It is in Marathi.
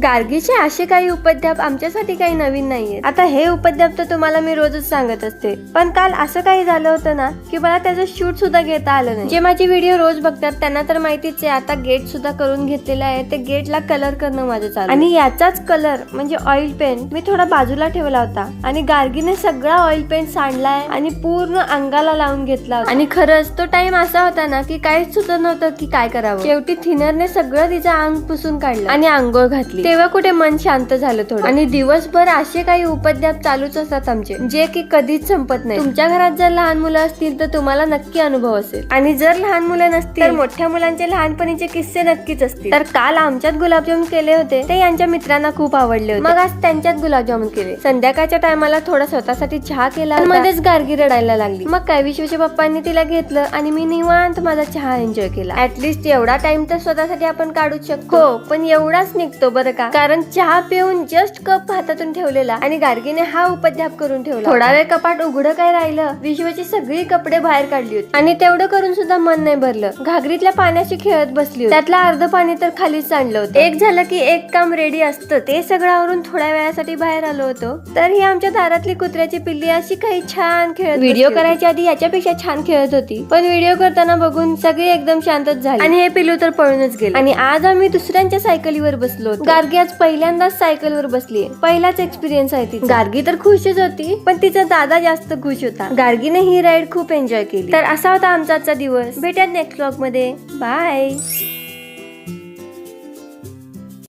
गार्गीचे असे काही उपद्व्याप आमच्यासाठी काही नवीन नाहीये. आता हे उपद्व्याप तर तुम्हाला मी रोजच सांगत असते, पण काल असं काही झालं होतं ना की मला त्याचं शूट सुद्धा घेता आलं नाही. जे माझी व्हिडिओ रोज बघतात त्यांना तर माहितीच आहे. आता गेट सुद्धा करून घेतलेला आहे, ते गेटला कलर करणं माझं चालू. आणि याचाच कलर म्हणजे ऑइल पेंट मी थोडा बाजूला ठेवला होता आणि गार्गीने सगळा ऑइल पेंट सांडलाय आणि पूर्ण अंगाला लावून घेतला होता. आणि खरंच तो टाइम असा होता ना की काहीच सुचत नव्हतं की काय करावं. शेवटी थिनरने सगळं तिचं अंग पुसून काढलं आणि आंघोळ घातली. तेव्हा कुठे मन शांत झालं थोडं. आणि दिवसभर असे काही उपद्व्याप चालूच असतात आमचे, जे की कधीच संपत नाही. तुमच्या घरात जर लहान मुलं असतील तर तुम्हाला नक्की अनुभव असेल, आणि जर लहान मुलं नसतील तर मोठ्या मुलांचे लहानपणीचे किस्से नक्कीच असतील. तर काल आमच्यात गुलाबजामुन केले होते, ते यांच्या मित्रांना खूप आवडले होते. मग आज त्यांच्यात गुलाबजामुन केले. संध्याकाळच्या टायमाला थोडा स्वतःसाठी चहा केला, मध्येच गार्गी रडायला लागली. मग काय विश्वच्या पप्पांनी तिला घेतलं आणि मी निवांत माझा चहा एन्जॉय केला. ऍटलीस्ट एवढा टाइम तर स्वतःसाठी आपण काढूच शकतो. हो, पण एवढाच निघतो बरं का, कारण चहा पिऊन जस्ट कप हातातून ठेवलेला आणि गार्गीने हा उपद्व्याप करून ठेवला. थोडा वेळ कपाट उघडं काय राहिलं, विश्वची सगळी कपडे बाहेर काढली होती आणि तेवढं करून सुद्धा मन नाही भरलं. घागरीतल्या पाण्याशी खेळत बसली होती, त्यातलं अर्ध पाणी तर खालीच सांडलं होतं. एक झालं की एक काम रेडी असतं, ते सगळं आवरून थोड्या वेळासाठी बाहेर आलो होतो, तर ही आमच्या दारातली कुत्र्याची पिल्ली अशी काही छान खेळत. व्हिडिओ करायच्या आधी याच्यापेक्षा छान खेळत होती, पण व्हिडिओ करताना बघून सगळी एकदम शांतच झाली आणि हे पिल्लू तर पळूनच गेले. आणि आज आम्ही दुसऱ्यांच्या सायकलीवर बसलो. गार्गी आज पहिल्यांदाच सायकलवर बसली, पहिलाच एक्सपिरियन्स आहे तिचा. गार्गी तर खुशच होती, पण तिचा दादा जास्त खुश होता. गार्गीने ही राईड खूप एन्जॉय केली. तर असा होता आमचा आजचा दिवस. भेटूयात नेक्स्ट व्लॉग मध्ये. बाय.